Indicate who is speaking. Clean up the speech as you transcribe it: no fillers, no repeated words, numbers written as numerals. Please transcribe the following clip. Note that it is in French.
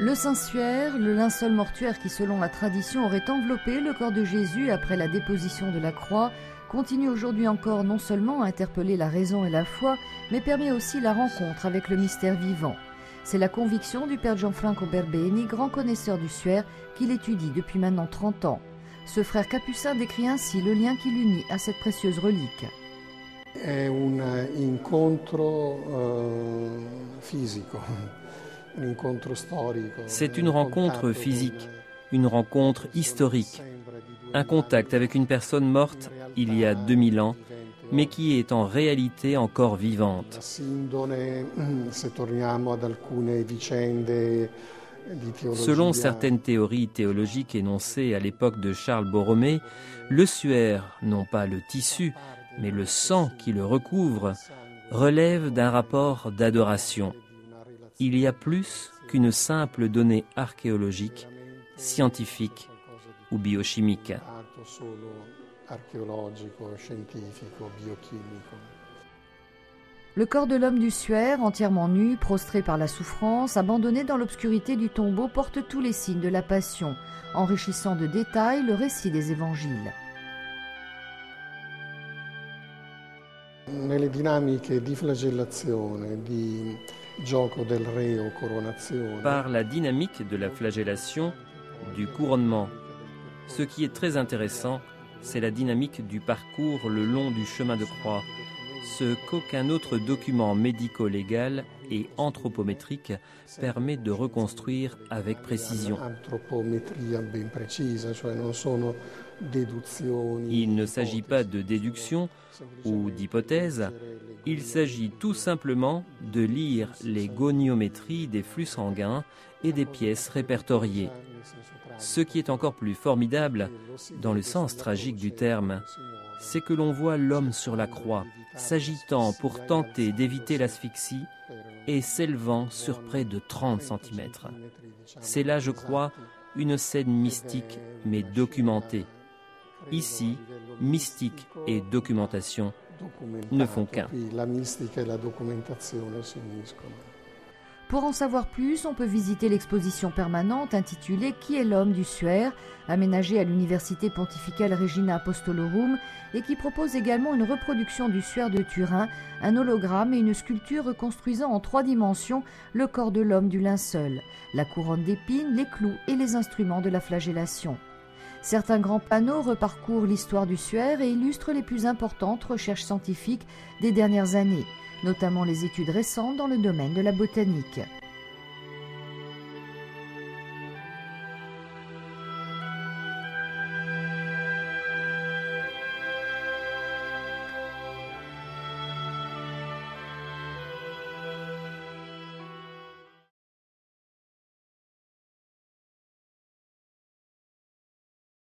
Speaker 1: Le Saint-Suaire, le linceul mortuaire qui selon la tradition aurait enveloppé le corps de Jésus après la déposition de la croix, continue aujourd'hui encore non seulement à interpeller la raison et la foi, mais permet aussi la rencontre avec le mystère vivant. C'est la conviction du père Gianfranco Berbeni, grand connaisseur du Suaire, qui l'étudie depuis maintenant 30 ans. Ce frère capucin décrit ainsi le lien qui l'unit à cette précieuse relique.
Speaker 2: È un incontro fisico.
Speaker 3: C'est une rencontre physique, une rencontre historique, un contact avec une personne morte il y a 2000 ans, mais qui est en réalité encore vivante. Selon certaines théories théologiques énoncées à l'époque de Charles Borromée, le suaire, non pas le tissu, mais le sang qui le recouvre, relève d'un rapport d'adoration. Il y a plus qu'une simple donnée archéologique, scientifique ou biochimique.
Speaker 1: Le corps de l'homme du Suaire, entièrement nu, prostré par la souffrance, abandonné dans l'obscurité du tombeau, porte tous les signes de la Passion, enrichissant de détails le récit des évangiles.
Speaker 2: Nelle dinamiche di flagellazione, di gioco del reo, coronazione.
Speaker 3: Par la dynamique de la flagellation, du couronnement. Ce qui est très intéressant, c'est la dynamique du parcours le long du chemin de croix, ce qu'aucun autre document médico-légal et anthropométrique permet de reconstruire avec précision. Il ne s'agit pas de déduction ou d'hypothèse, il s'agit tout simplement de lire les goniométries des flux sanguins et des pièces répertoriées. Ce qui est encore plus formidable, dans le sens tragique du terme, c'est que l'on voit l'homme sur la croix, s'agitant pour tenter d'éviter l'asphyxie et s'élevant sur près de 30 cm. C'est là, je crois, une scène mystique mais documentée. Ici, mystique et documentation ne font qu'un.
Speaker 1: Pour en savoir plus, on peut visiter l'exposition permanente intitulée « Qui est l'homme du Suaire ?», aménagée à l'Université pontificale Regina Apostolorum et qui propose également une reproduction du Suaire de Turin, un hologramme et une sculpture reconstruisant en 3 dimensions le corps de l'homme du linceul, la couronne d'épines, les clous et les instruments de la flagellation. Certains grands panneaux reparcourent l'histoire du Suaire et illustrent les plus importantes recherches scientifiques des dernières années, notamment les études récentes dans le domaine de la botanique.